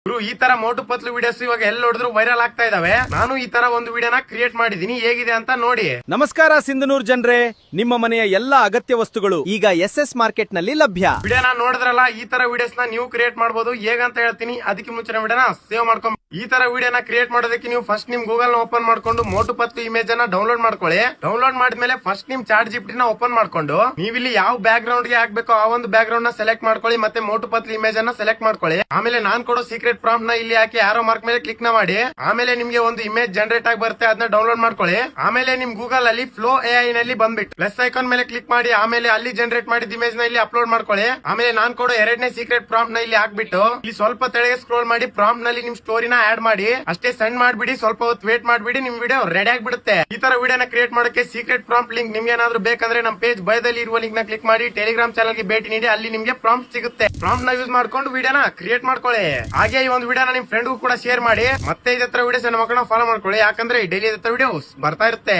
ಗುರು, ಈ ತರ ಮೋಟು ಪತ್ಲು ವಿಡಿಯೋಸ್ ಇವಾಗ ಎಲ್ಲಿ ನೋಡಿದ್ರು ವೈರಲ್ ಆಗ್ತಾ ಇದಾವೆ. ನಾನು ಈ ತರ ಒಂದು ವಿಡಿಯೋನ ಕ್ರಿಯೇಟ್ ಮಾಡಿದೀನಿ, ಹೇಗಿದೆ ಅಂತ ನೋಡಿ. ನಮಸ್ಕಾರ ಸಿಂಧನೂರ್ ಜನರೇ, ನಿಮ್ಮ ಮನೆಯ ಎಲ್ಲಾ ಅಗತ್ಯ ವಸ್ತುಗಳು ಈಗ SS ಮಾರ್ಕೆಟ್ ನಲ್ಲಿ ಲಭ್ಯ. ವಿಡಿಯೋನ ನೋಡಿದ್ರಲ್ಲ, ಈ ತರ ವಿಡಿಯೋಸ್ ನ ನೀವು ಕ್ರಿಯೇಟ್ ಮಾಡಬಹುದು. ಹೇಗಂತ ಹೇಳ್ತೀನಿ, ಅದಕ್ಕೆ ಮುಂಚೆ ವಿಡಿಯೋನ ಸೇವ್ ಮಾಡ್ಕೊಂಡು ಈ ತರ ವಿಡಿಯೋನ ಕ್ರಿಯೇಟ್ ಮಾಡೋದಕ್ಕೆ ನೀವು ಫಸ್ಟ್ ನಿಮ್ ಗೂಗಲ್ ನ ಓಪನ್ ಮಾಡ್ಕೊಂಡು ಮೋಟು ಪತ್ಲು ಇಮೇಜ್ ಅನ್ನ ಡೌನ್ಲೋಡ್ ಮಾಡ್ಕೊಳ್ಳಿ. ಡೌನ್ಲೋಡ್ ಮಾಡಿದ್ಮೇಲೆ ಫಸ್ಟ್ ನಿಮ್ ಚಾಟ್ ಜಿಪಿಟಿ ನ ಓಪನ್ ಮಾಡ್ಕೊಂಡು ನೀವಿಲ್ಲಿ ಯಾವ ಬ್ಯಾಕ್ ಗ್ರೌಂಡ್ ಗೆ ಹಾಕ್ಬೇಕೋ ಆ ಒಂದು ಬ್ಯಾಕ್ ಗ್ರೌಂಡ್ ನ ಸೆಲೆಕ್ಟ್ ಮಾಡ್ಕೊಳ್ಳಿ. ಮತ್ತೆ ಮೋಟು ಪತ್ಲು ಇಮೇಜ್ ಅನ್ನ ಸೆಲೆಕ್ಟ್ ಮಾಡ್ಕೊಳ್ಳಿ. ಆಮೇಲೆ ನಾನ್ ಕೊಡೋ ಸೀಕ್ರೆಟ್ ಪ್ರಾಂಪ್ಟ್ ನ ಇಲ್ಲಿ ಹಾಕಿ ಆರೋ ಮಾರ್ಕ್ ಮೇಲೆ ಕ್ಲಿಕ್ ನ ಮಾಡಿ. ಆಮೇಲೆ ನಿಮ್ಗೆ ಒಂದು ಇಮೇಜ್ ಜನರೇಟ್ ಆಗಿ ಬರುತ್ತೆ, ಅದನ್ನ ಡೌನ್ಲೋಡ್ ಮಾಡ್ಕೊಳ್ಳಿ. ಆಮೇಲೆ ನಿಮ್ ಗೂಗಲ್ ಅಲ್ಲಿ ಫ್ಲೋ AI ನಲ್ಲಿ ಬಂದ್ಬಿಟ್ಟು ಪ್ಲಸ್ ಐಕಾನ್ ಮೇಲೆ ಕ್ಲಿಕ್ ಮಾಡಿ. ಆಮೇಲೆ ಅಲ್ಲಿ ಜನರೇಟ್ ಮಾಡಿದ ಇಮೇಜ್ ನ ಇಲ್ಲಿ ಅಪ್ಲೋಡ್ ಮಾಡ್ಕೊಳ್ಳಿ. ಆಮೇಲೆ ನಾನ್ ಕೊಡೋ ಎರಡನೇ ಸೀಕ್ರೆಟ್ ಪ್ರಾಂಪ್ಟ್ ನ ಇಲ್ಲಿ ಹಾಕ್ಬಿಟ್ಟು ಇಲ್ಲಿ ಸ್ವಲ್ಪ ತೆಳಗೆ ಸ್ಕ್ರೋಲ್ ಮಾಡಿ ಪ್ರಾಂಪ್ಟ್ ನಲ್ಲಿ ನಿಮ್ ಸ್ಟೋರಿನ ಆಡ್ ಮಾಡಿ. ಅಷ್ಟೇ ಸೆಂಡ್ ಮಾಡ್ಬಿಡಿ, ಸ್ವಲ್ಪ ಹೊತ್ತು ವೇಟ್ ಮಾಡ್ಬಿಡಿ, ನಿಮ್ ವಿಡಿಯೋ ರೆಡಿ ಆಗ್ಬಿಡುತ್ತೆ. ಈ ತರ ವಿಡಿಯೋನ ಕ್ರಿಯೇಟ್ ಮಾಡೋಕೆ ಸೀಕ್ರೆಟ್ ಪ್ರಾಂಪ್ಟ್ ಲಿಂಕ್ ನಿಮ್ಗೆ ಏನಾದ್ರು ಬೇಕಂದ್ರೆ ನಮ್ಮ ಪೇಜ್ ಬಯದಲ್ಲಿ ಇರುವ ಲಿಂಕ್ ನ ಕ್ಲಿಕ್ ಮಾಡಿ ಟೆಲಿಗ್ರಾಮ್ ಚಾನಲ್ ಗೆ ಭೇಟಿ ನೀಡಿ. ಅಲ್ಲಿ ನಿಮ್ಗೆ ಪ್ರಾಂಪ್ಟ್ ಸಿಗುತ್ತೆ. ಪ್ರಾಂಪ್ಟ್ ನ ಯೂಸ್ ಮಾಡ್ಕೊಂಡು ವಿಡಿಯೋನ ಕ್ರಿಯೇಟ್ ಮಾಡ್ಕೊಳ್ಳಿ. ಹಾಗೆ ಈ ಒಂದು ವಿಡಿಯೋನ ನಿಮ್ ಫ್ರೆಂಡ್ಗೂ ಕೂಡ ಶೇರ್ ಮಾಡಿ. ಮತ್ತೆ ಇದೇ ತರ ವಿಡಿಯೋಸ್ ನಮ್ಮ ಮಕ್ಕಳನ್ನ ಫಾಲೋ ಮಾಡ್ಕೊಳ್ಳಿ, ಯಾಕಂದ್ರೆ ಡೈಲಿ ಇದೇ ತರ ವಿಡಿಯೋಸ್ ಬರ್ತಾ ಇರುತ್ತೆ.